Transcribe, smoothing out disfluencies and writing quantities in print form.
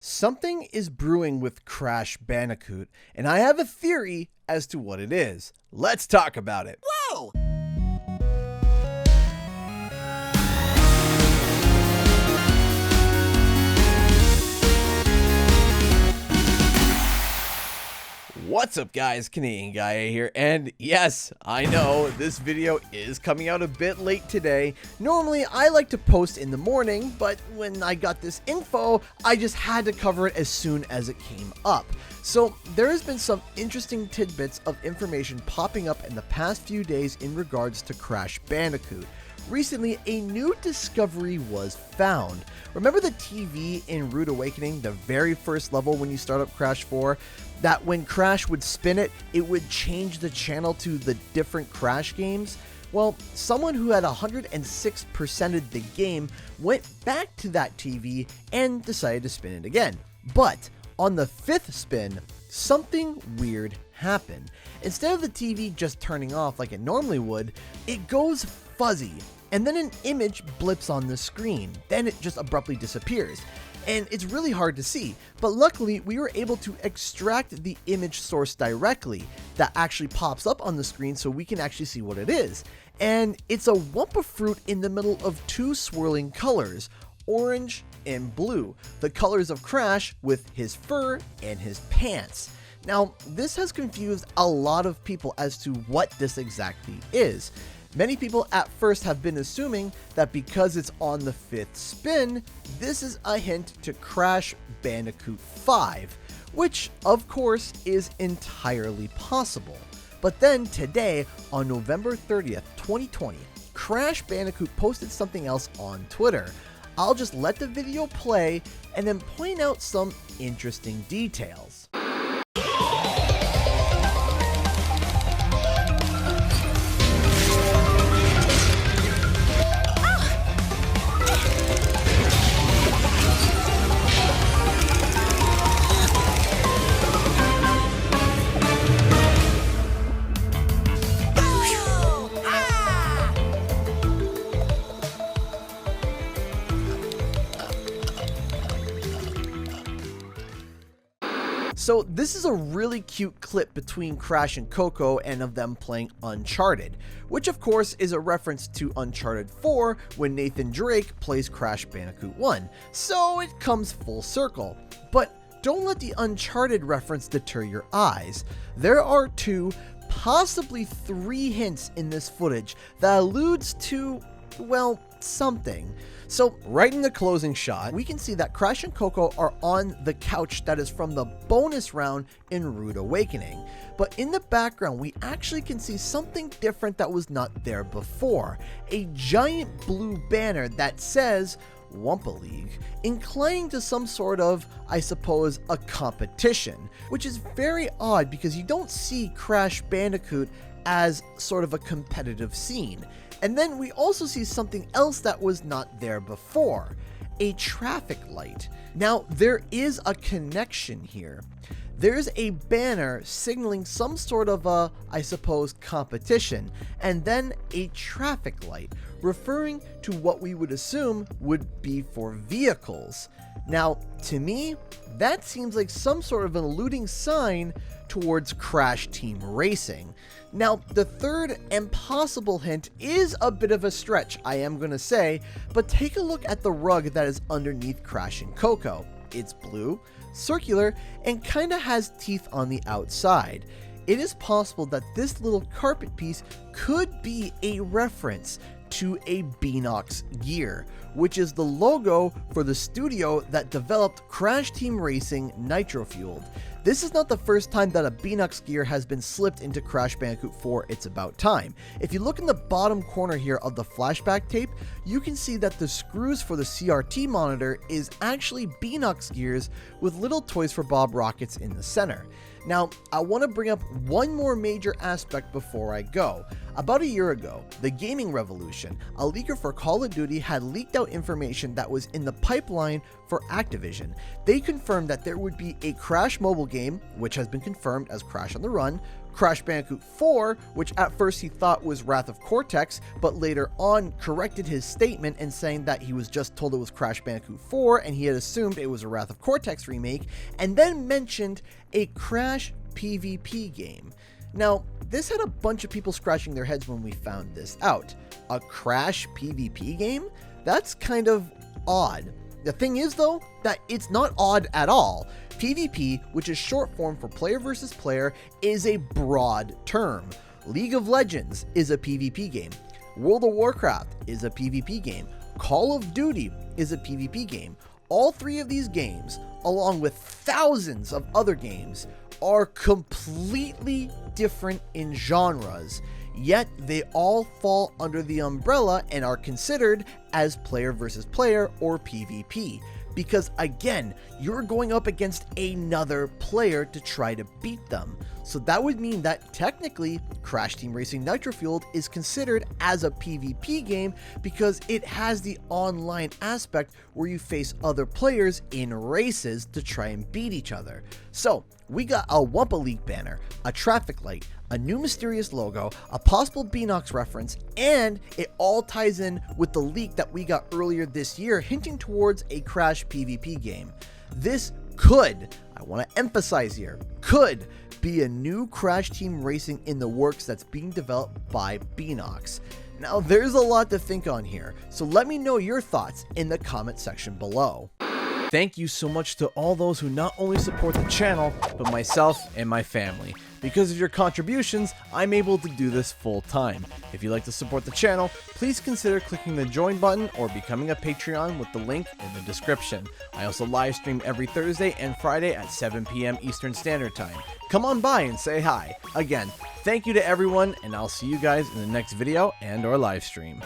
Something is brewing with Crash Bandicoot, and I have a theory as to what it is. Let's talk about it. Whoa! What's up guys, Canadian Guy here, and yes, I know this video is coming out a bit late today. Normally I like to post in the morning, but when I got this info, I just had to cover it as soon as it came up. So there has been some interesting tidbits of information popping up in the past few days in regards to Crash Bandicoot. Recently, a new discovery was found. Remember the TV in Rude Awakening, the very first level when you start up Crash 4? That when Crash would spin it, it would change the channel to the different Crash games? Well, someone who had 106%ed the game went back to that TV and decided to spin it again. But on the 5th spin, something weird happened. Instead of the TV just turning off like it normally would, it goes fuzzy, and then an image blips on the screen. Then it just abruptly disappears. And it's really hard to see, but luckily we were able to extract the image source directly that actually pops up on the screen so we can actually see what it is. And it's a Wumpa fruit in the middle of two swirling colors, orange and blue, the colors of Crash with his fur and his pants. Now, this has confused a lot of people as to what this exactly is. Many people at first have been assuming that because it's on the 5th spin, this is a hint to Crash Bandicoot 5, which of course is entirely possible. But then today, on November 30th, 2020, Crash Bandicoot posted something else on Twitter. I'll just let the video play and then point out some interesting details. So this is a really cute clip between Crash and Coco and of them playing Uncharted, which of course is a reference to Uncharted 4 when Nathan Drake plays Crash Bandicoot 1, so it comes full circle. But don't let the Uncharted reference deter your eyes. There are 2, possibly 3 hints in this footage that alludes to, well, something. So right in the closing shot, we can see that Crash and Coco are on the couch that is from the bonus round in Rude Awakening. But in the background, we actually can see something different that was not there before. A giant blue banner that says Wumpa League, inclining to some sort of, I suppose, a competition, which is very odd because you don't see Crash Bandicoot as sort of a competitive scene. And then we also see something else that was not there before, a traffic light. Now, there is a connection here. There's a banner signaling some sort of a, I suppose, competition, and then a traffic light, referring to what we would assume would be for vehicles. Now, to me, that seems like some sort of an alluding sign towards Crash Team Racing. Now, the third and possible hint is a bit of a stretch, I am going to say, but take a look at the rug that is underneath Crash and Coco. It's blue, circular, and kind of has teeth on the outside. It is possible that this little carpet piece could be a reference to a Beanox gear, which is the logo for the studio that developed Crash Team Racing Nitro Fueled. This is not the first time that a Beanox gear has been slipped into Crash Bandicoot 4 It's About Time. If you look in the bottom corner here of the flashback tape, you can see that the screws for the CRT monitor is actually Beanox gears with little Toys for Bob rockets in the center. Now, I want to bring up one more major aspect before I go. About a year ago, the Gaming Revolution, a leaker for Call of Duty, had leaked out information that was in the pipeline for Activision. They confirmed that there would be a Crash mobile game, which has been confirmed as Crash on the Run, Crash Bandicoot 4, which at first he thought was Wrath of Cortex, but later on corrected his statement and saying that he was just told it was Crash Bandicoot 4 and he had assumed it was a Wrath of Cortex remake, and then mentioned a Crash PvP game. Now, this had a bunch of people scratching their heads when we found this out. A Crash PvP game? That's kind of odd. The thing is, though, that it's not odd at all. PvP, which is short form for player versus player, is a broad term. League of Legends is a PvP game. World of Warcraft is a PvP game. Call of Duty is a PvP game. All three of these games, along with thousands of other games, are completely different in genres, yet they all fall under the umbrella and are considered as player versus player or PvP. Because again, you're going up against another player to try to beat them. So that would mean that technically Crash Team Racing Nitro Fueled is considered as a PvP game because it has the online aspect where you face other players in races to try and beat each other. So we got a Wumpa League banner, a traffic light, a new mysterious logo, a possible Beanox reference, and it all ties in with the leak that we got earlier this year hinting towards a Crash PvP game. This could, I want to emphasize here, could be a new Crash Team Racing in the works that's being developed by Beanox. Now there's a lot to think on here, so let me know your thoughts in the comment section below. Thank you so much to all those who not only support the channel, but myself and my family. Because of your contributions, I'm able to do this full time. If you'd like to support the channel, please consider clicking the join button or becoming a Patreon with the link in the description. I also live stream every Thursday and Friday at 7 p.m. Eastern Standard Time. Come on by and say hi. Again, thank you to everyone, and I'll see you guys in the next video and or live stream.